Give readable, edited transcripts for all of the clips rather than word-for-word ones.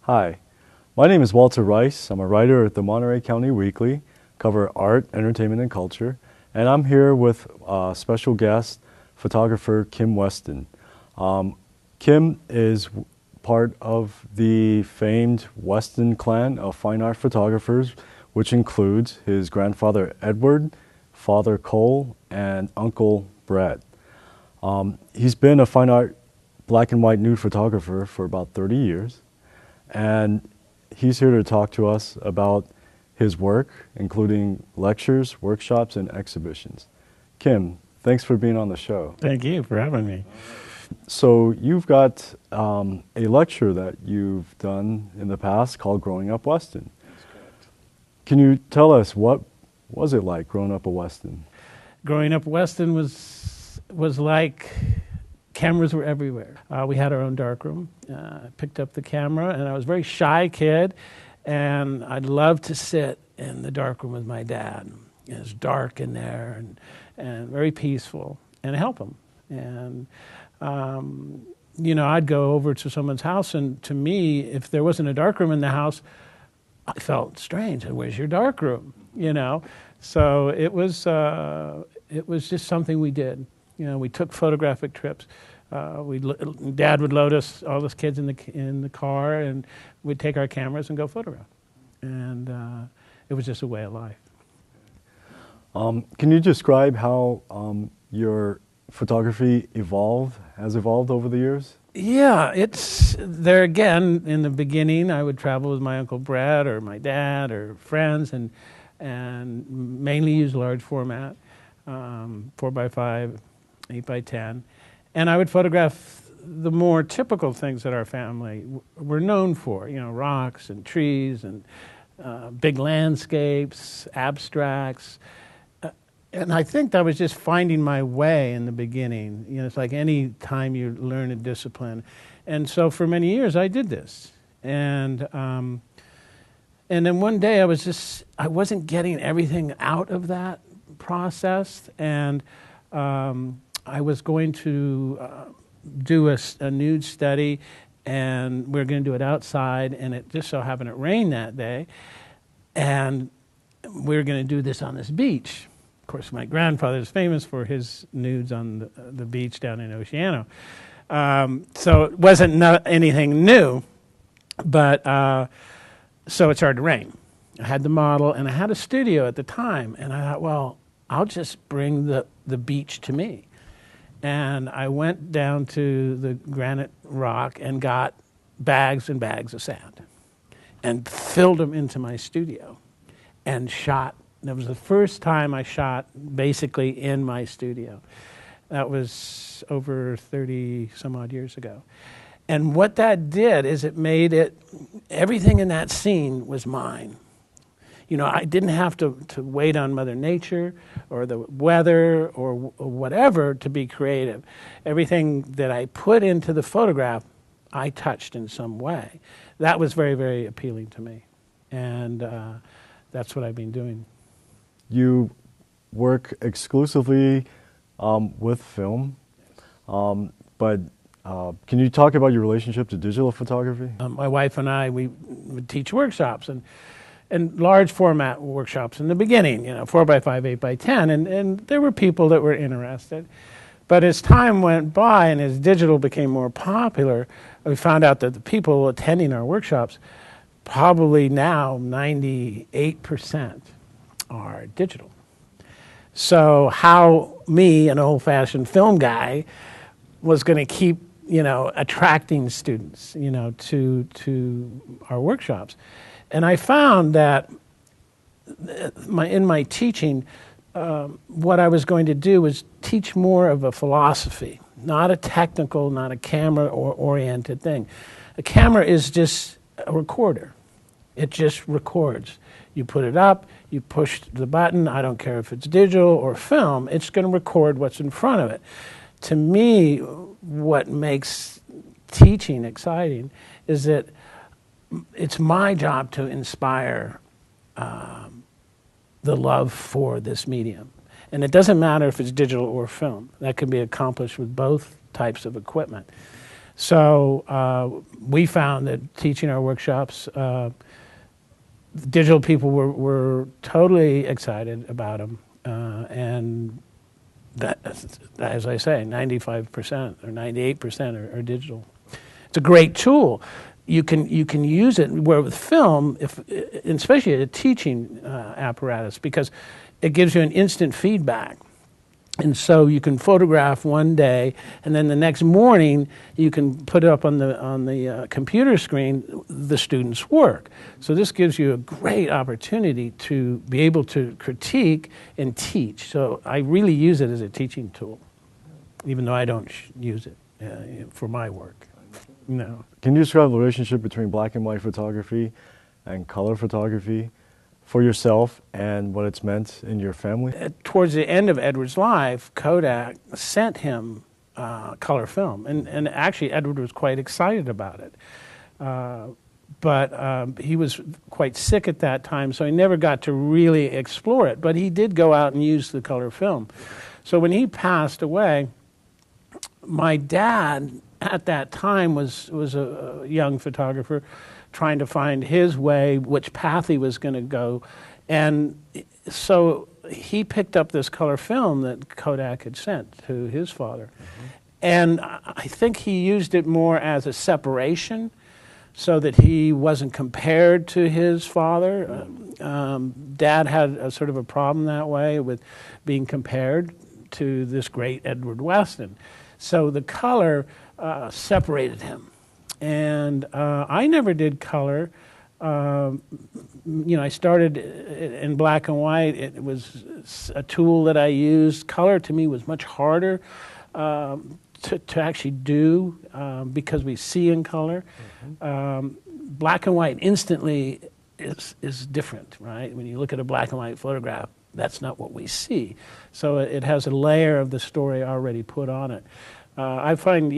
Hi, my name is Walter Rice. I'm a writer at the Monterey County Weekly, cover art, entertainment, and culture, and I'm here with special guest, photographer Kim Weston. Kim is part of the famed Weston clan of fine art photographers, which includes his grandfather Edward, father Cole, and uncle Brett. He's been a fine art black and white nude photographer for about 30 years. And he's here to talk to us about his work, including lectures, workshops, and exhibitions. Kim, thanks for being on the show. Thank you for having me. So you've got a lecture that you've done in the past called Growing Up Weston. That's correct. Can you tell us what was it like growing up a Weston? Growing up Weston was like cameras were everywhere. We had our own darkroom. I picked up the camera, and I was a very shy kid, and I'd love to sit in the darkroom with my dad. It was dark in there and very peaceful, and help him. And I'd go over to someone's house, and to me, if there wasn't a darkroom in the house, I felt strange. Where's your darkroom? So it was just something we did. We took photographic trips. Dad would load us, all us kids, in the car, and we'd take our cameras and go photograph. And it was just a way of life. Can you describe how your photography has evolved over the years? Yeah, it's there again. In the beginning, I would travel with my Uncle Brett or my dad or friends, and mainly use large format, 4x5, 8x10. And I would photograph the more typical things that our family were known for, rocks and trees and big landscapes, abstracts. And I think that was just finding my way in the beginning. It's like any time you learn a discipline. And so for many years I did this. And then one day I wasn't getting everything out of that process. And I was going to do a nude study, and we were going to do it outside, and it just so happened it rained that day, and we were going to do this on this beach. Of course, my grandfather is famous for his nudes on the beach down in Oceano. So it wasn't anything new, but so it started to rain. I had the model, and I had a studio at the time, and I thought, well, I'll just bring the beach to me. And I went down to the granite rock and got bags and bags of sand and filled them into my studio and shot. That was the first time I shot basically in my studio. That was over 30 some odd years ago. And what that did is it made everything in that scene was mine. I didn't have to wait on Mother Nature or the weather or whatever to be creative. Everything that I put into the photograph, I touched in some way. That was very, very appealing to me. And that's what I've been doing. You work exclusively with film, but can you talk about your relationship to digital photography? My wife and I, we would teach workshops and large format workshops in the beginning, 4x5, 8x10, and there were people that were interested. But as time went by and as digital became more popular, we found out that the people attending our workshops, probably now 98% are digital. So how me, an old-fashioned film guy, was going to keep, attracting students, to our workshops. And I found that in my teaching, what I was going to do was teach more of a philosophy, not a technical, not a camera-oriented thing. A camera is just a recorder. It just records. You put it up, you push the button, I don't care if it's digital or film, it's going to record what's in front of it. To me, what makes teaching exciting is that it's my job to inspire the love for this medium. And it doesn't matter if it's digital or film. That can be accomplished with both types of equipment. So we found that teaching our workshops, digital people were totally excited about them, and that, as I say, 95% or 98% are digital. It's a great tool. You can use it where with film, especially a teaching apparatus, because it gives you an instant feedback. And so you can photograph one day, and then the next morning you can put it up on the computer screen the student's work. So this gives you a great opportunity to be able to critique and teach. So I really use it as a teaching tool, even though I don't use it for my work. No. Can you describe the relationship between black and white photography and color photography for yourself and what it's meant in your family? Towards the end of Edward's life, Kodak sent him color film, and actually Edward was quite excited about it. But he was quite sick at that time, so he never got to really explore it. But he did go out and use the color film. So when he passed away, my dad at that time was a young photographer trying to find his way, which path he was going to go. And so he picked up this color film that Kodak had sent to his father. Mm-hmm. And I think he used it more as a separation so that he wasn't compared to his father. Dad had a sort of a problem that way with being compared to this great Edward Weston. So the color separated him. And I never did color. I started in black and white. It was a tool that I used. Color to me was much harder to actually do because we see in color. Mm-hmm. Black and white instantly is different, right? When you look at a black and white photograph, that's not what we see. So it has a layer of the story already put on it. I find,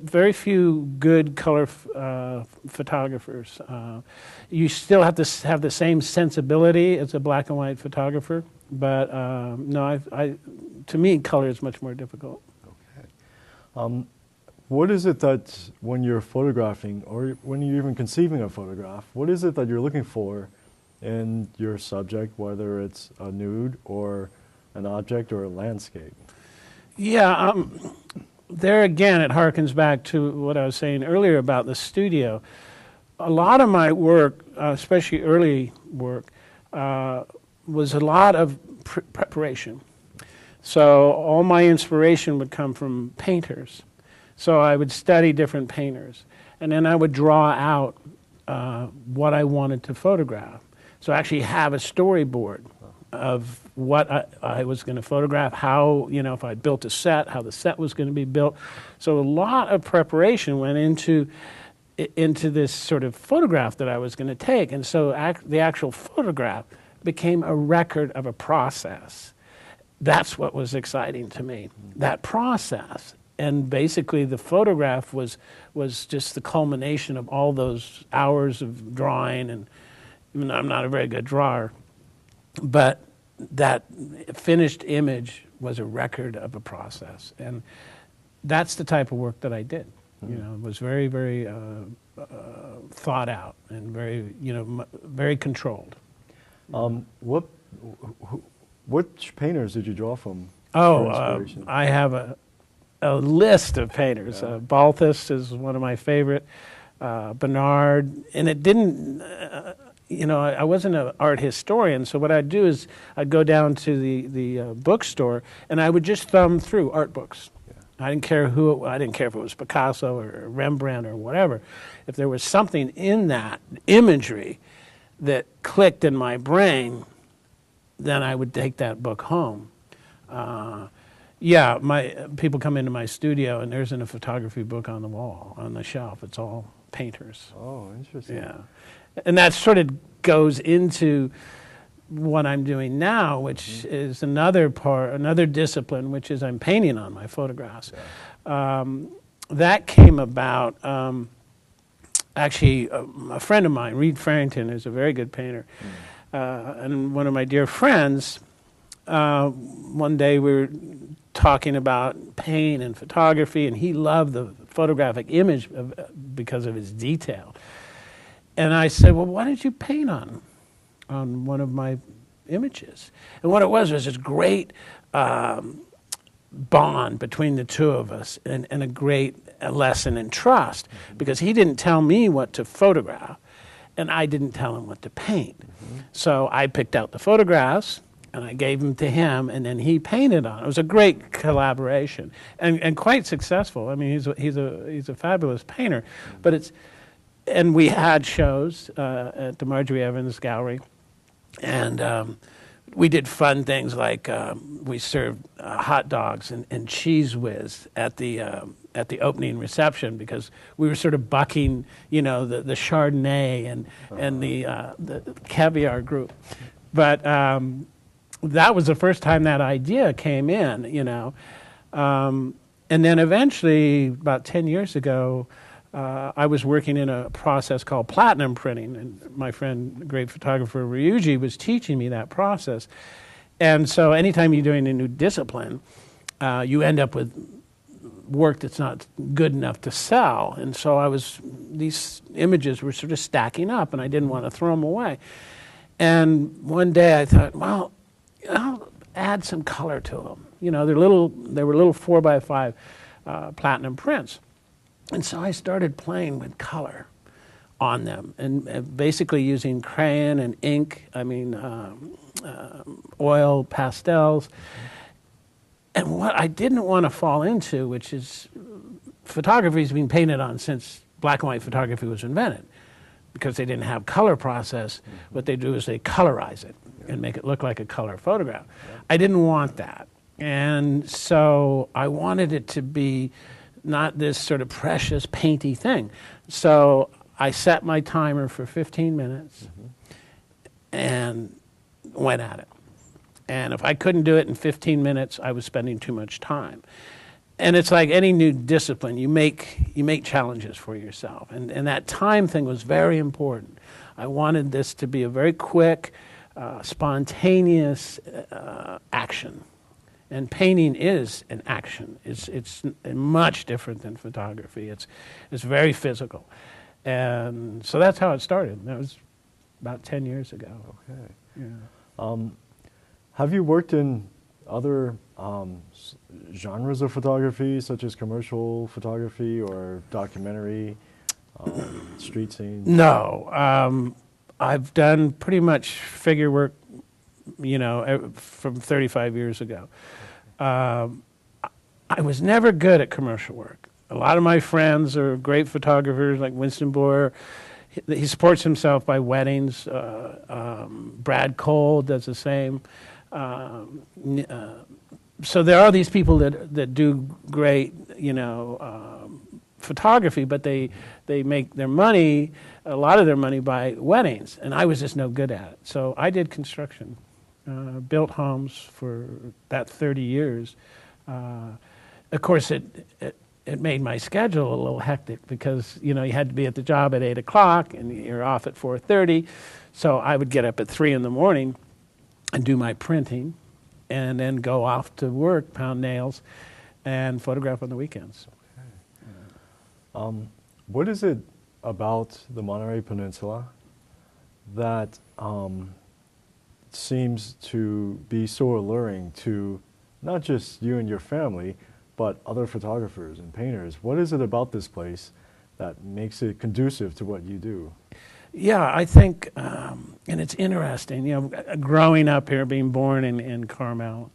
very few good color photographers. You still have to have the same sensibility as a black and white photographer, but no, to me, color is much more difficult. Okay. What is it that when you're photographing, or when you're even conceiving a photograph, what is it that you're looking for in your subject, whether it's a nude or an object or a landscape? Yeah. There again, it harkens back to what I was saying earlier about the studio. A lot of my work, especially early work, was a lot of preparation. So all my inspiration would come from painters. So I would study different painters, and then I would draw out what I wanted to photograph. So I actually have a storyboard of what I was going to photograph, how, if I built a set, how the set was going to be built. So a lot of preparation went into this sort of photograph that I was going to take. And so the actual photograph became a record of a process. That's what was exciting to me, that process. And basically the photograph was just the culmination of all those hours of drawing. And even though I'm not a very good drawer, but that finished image was a record of a process. And that's the type of work that I did. It was very, very thought out and very, very controlled. Which painters did you draw from? I have a list of painters. Yeah. Balthus is one of my favorite. Bernard, and it didn't. I wasn't an art historian, so what I'd do is I'd go down to the bookstore and I would just thumb through art books. Yeah. I didn't care if it was Picasso or Rembrandt or whatever. If there was something in that imagery that clicked in my brain, then I would take that book home. My people come into my studio and there isn't a photography book on the wall, on the shelf. It's all painters. Oh, interesting. Yeah. And that sort of goes into what I'm doing now, which is another discipline, which is I'm painting on my photographs. Yeah. That came about, actually, a friend of mine, Reed Farrington, is a very good painter. And one of my dear friends, one day we were talking about paint and photography, and he loved the photographic image because of its detail. And I said, well, why didn't you paint on one of my images? And what it was this great bond between the two of us, and a great lesson in trust, because he didn't tell me what to photograph, and I didn't tell him what to paint. So I picked out the photographs, and I gave them to him, and then he painted on it. It was a great collaboration, and quite successful. I mean, he's a fabulous painter, and we had shows at the Marjorie Evans Gallery, and we did fun things like we served hot dogs and cheese whiz at the opening reception, because we were sort of bucking, the Chardonnay and the caviar group. But that was the first time that idea came in, and then eventually, about 10 years ago, I was working in a process called platinum printing, and my friend, great photographer Ryuji, was teaching me that process. And so anytime you're doing a new discipline, you end up with work that's not good enough to sell. And so these images were sort of stacking up, and I didn't want to throw them away. And one day I thought, well, I'll add some color to them. They were little 4x5 platinum prints. And so I started playing with color on them, and basically using crayon and ink, oil, pastels. And what I didn't want to fall into, which is photography has been painted on since black and white photography was invented, because they didn't have color process. What they do is they colorize it and make it look like a color photograph. I didn't want that. And so I wanted it to be not this sort of precious painty thing. So I set my timer for 15 minutes and went at it. And if I couldn't do it in 15 minutes, I was spending too much time. And it's like any new discipline, you make challenges for yourself. And that time thing was very important. I wanted this to be a very quick, spontaneous action. And painting is an action. It's much different than photography. It's very physical. And so that's how it started. That was about 10 years ago. Okay. Yeah. Have you worked in other genres of photography, such as commercial photography or documentary, street scenes? No. I've done pretty much figure work, from 35 years ago. I was never good at commercial work. A lot of my friends are great photographers, like Winston Boyer. He supports himself by weddings. Brad Cole does the same. So there are these people that do great, photography, but they make their money, a lot of their money, by weddings, and I was just no good at it. So I did construction, built homes for that 30 years. Of course, it made my schedule a little hectic, because you had to be at the job at 8 o'clock and you're off at 4:30. So I would get up at 3 in the morning and do my printing, and then go off to work, pound nails, and photograph on the weekends. Okay. What is it about the Monterey Peninsula that seems to be so alluring to not just you and your family, but other photographers and painters? What is it about this place that makes it conducive to what you do? Yeah, I think, and it's interesting, growing up here, being born in Carmel.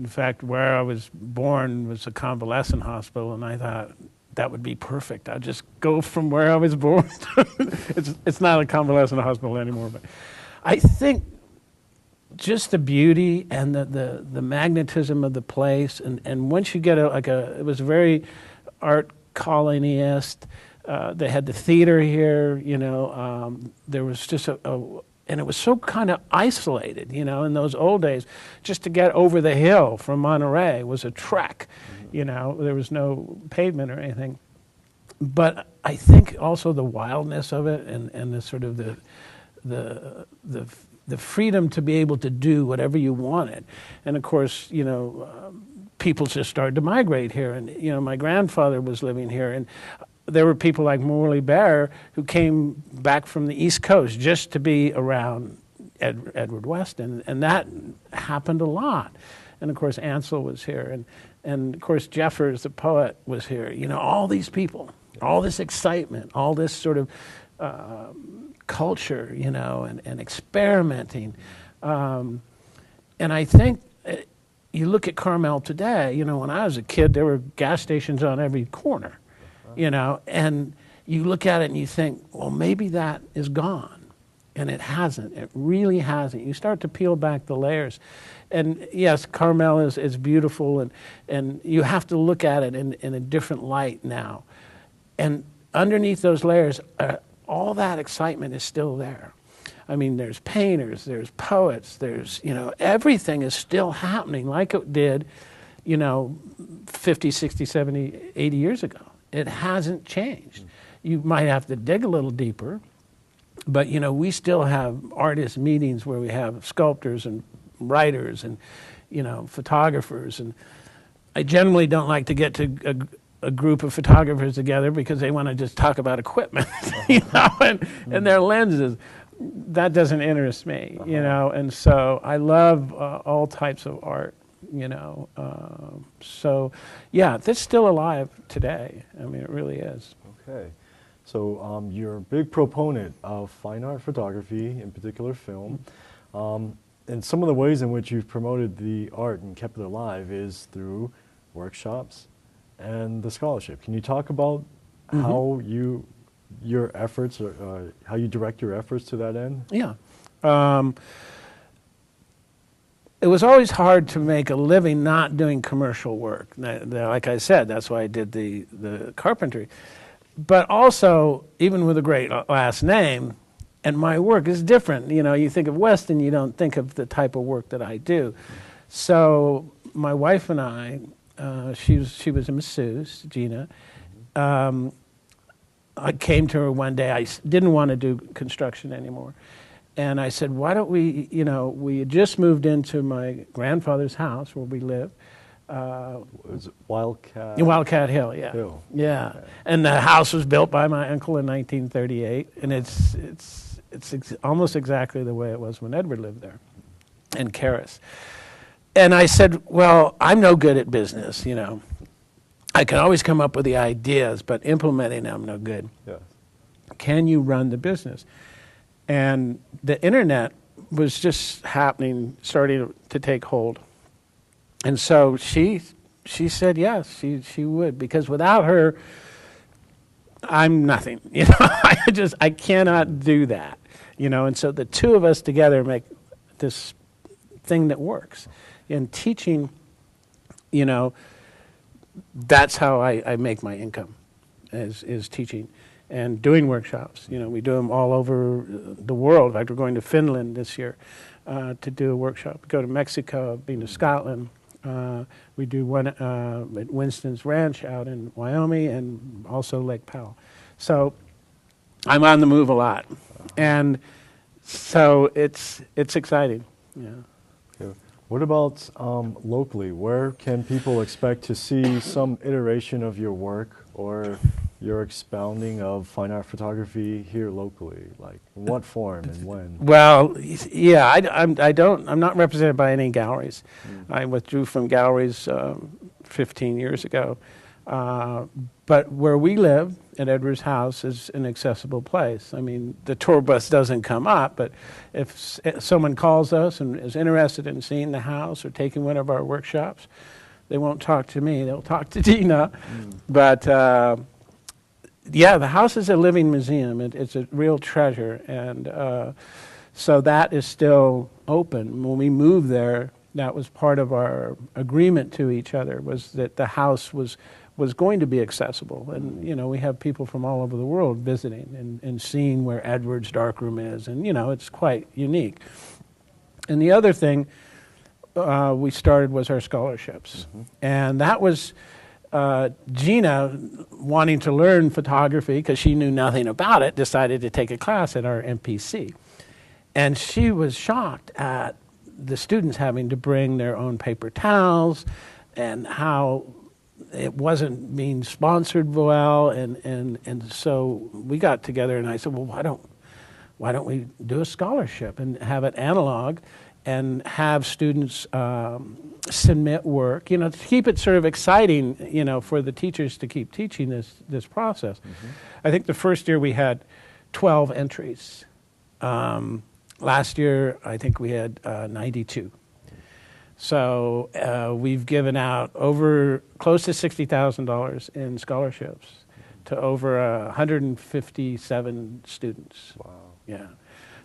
In fact, where I was born was a convalescent hospital, and I thought that would be perfect. I'll just go from where I was born. It's not a convalescent hospital anymore, but I think just the beauty and the magnetism of the place, and once you get it was very art colonyist. They had the theater here, there was just and it was so kind of isolated, in those old days. Just to get over the hill from Monterey was a trek, there was no pavement or anything. But I think also the wildness of it, and the sort of the freedom to be able to do whatever you wanted. And of course, people just started to migrate here. And, my grandfather was living here, and there were people like Morley Bear who came back from the East Coast just to be around Edward Weston, and that happened a lot. And of course, Ansel was here, and of course, Jeffers, the poet, was here. All these people, all this excitement, all this sort of culture, and experimenting. And I think you look at Carmel today, when I was a kid, there were gas stations on every corner, and you look at it and you think, well, maybe that is gone. And it hasn't. It really hasn't. You start to peel back the layers. And yes, Carmel is beautiful, and you have to look at it in a different light now. And underneath those layers, all that excitement is still there. I mean, there's painters, there's poets, there's, everything is still happening like it did, 50, 60, 70, 80 years ago. It hasn't changed. You might have to dig a little deeper, but, we still have artist meetings where we have sculptors and writers and, photographers. And I generally don't like to get to a group of photographers together because they want to just talk about equipment, and their lenses. That doesn't interest me, and so I love all types of art, so yeah, it's still alive today. I mean, it really is. Okay. So you're a big proponent of fine art photography, in particular film. And some of the ways in which you've promoted the art and kept it alive is through workshops and the scholarship. Can you talk about how your efforts, how you direct your efforts to that end? Yeah. It was always hard to make a living not doing commercial work. Like I said, that's why I did the carpentry. But also, even with a great last name, and my work is different. You think of Weston, you don't think of the type of work that I do. So my wife and I, she was a masseuse, Gina. I came to her one day. I didn't want to do construction anymore. And I said, why don't we, we had just moved into my grandfather's house where we live. Was it Wildcat? Wildcat Hill, yeah. Hill. Yeah. Okay. And the house was built by my uncle in 1938, and it's almost exactly the way it was when Edward lived there, in Karis. And I said, well, I'm no good at business, I can always come up with the ideas, but implementing them, I'm no good. Yes. Can you run the business? And the internet was just happening, starting to take hold. And so she said yes, she would, because without her, I'm nothing. I cannot do that. And so the two of us together make this thing that works. And teaching, that's how I make my income, is teaching and doing workshops. We do them all over the world. In fact, we're going to Finland this year to do a workshop. We go to Mexico, been to Scotland. We do one at Winston's Ranch out in Wyoming, and also Lake Powell. So I'm on the move a lot, and so it's exciting. Yeah. Okay. What about locally? Where can people expect to see some iteration of your work or your expounding of fine art photography here locally? Like, in what form and when? Well, yeah, I'm not represented by any galleries. I withdrew from galleries 15 years ago. But where we live, at Edward's house, is an accessible place. I mean, the tour bus doesn't come up, but if someone calls us and is interested in seeing the house or taking one of our workshops, they won't talk to me, they'll talk to Gina. But yeah, the house is a living museum. It's a real treasure, and so that is still open. When we moved there, that was part of our agreement to each other, was that the house was going to be accessible. And, we have people from all over the world visiting and seeing where Edward's darkroom is, and, it's quite unique. And the other thing we started was our scholarships. And that was Gina, wanting to learn photography because she knew nothing about it, decided to take a class at our MPC. And she was shocked at the students having to bring their own paper towels, and how it wasn't being sponsored well, and so we got together and I said, well, why don't we do a scholarship and have it analog and have students submit work, to keep it sort of exciting, for the teachers to keep teaching this process. Mm-hmm. I think the first year we had 12 entries. Last year, I think we had 92. So we've given out over close to $60,000 in scholarships to over 157 students. Wow. Yeah.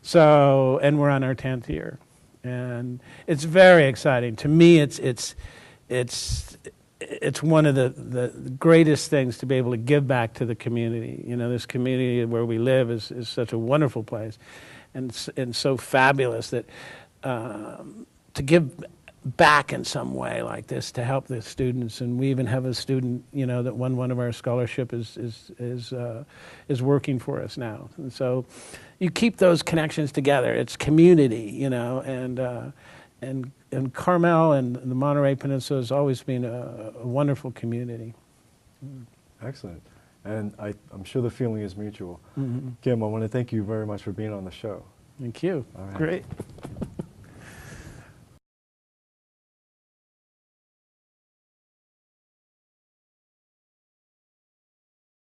So, and we're on our 10th year. And it's very exciting. To me, it's one of the greatest things to be able to give back to the community. This community where we live is such a wonderful place, and so fabulous that to give back in some way like this to help the students. And we even have a student, that won one of our scholarship is working for us now. And so you keep those connections together. It's community, and Carmel and the Monterey Peninsula has always been a wonderful community. Excellent. And I'm sure the feeling is mutual. Mm-hmm. Kim, I want to thank you very much for being on the show. Thank you. All right. Great.